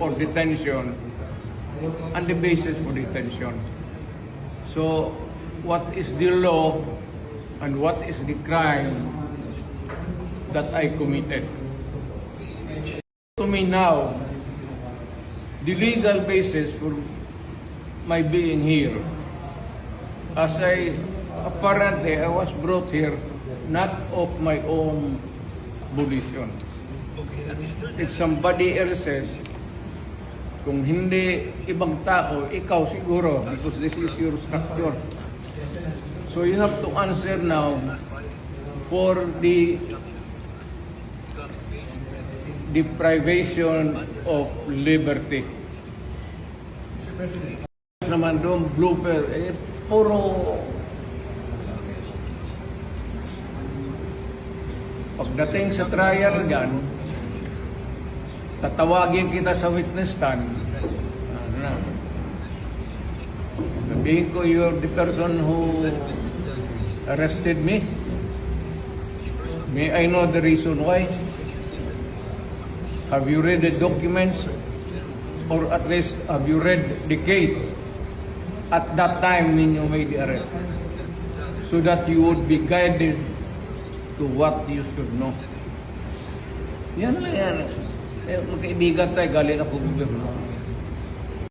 for detention and the basis for detention. So, what is the law and what is the crime that I committed? To me now, the legal basis for my being here, as apparently I was brought here not of my own volition. It's somebody else's. Kung hindi ibang tao, ikaw siguro, because this is your structure. So you have to answer now for the deprivation of liberty. Naman doon, blooper, puro pagdating sa trial dyan, tatawagin kita sa witness stand. Sabihin ko, you're the person who arrested me. May I know the reason why? Have you read the documents? Or at least, have you read the case at that time when you made the arrest? So that you would be guided to what you should know. Yan lang yan. Magkaibigan tayo, galing ako gobyerno.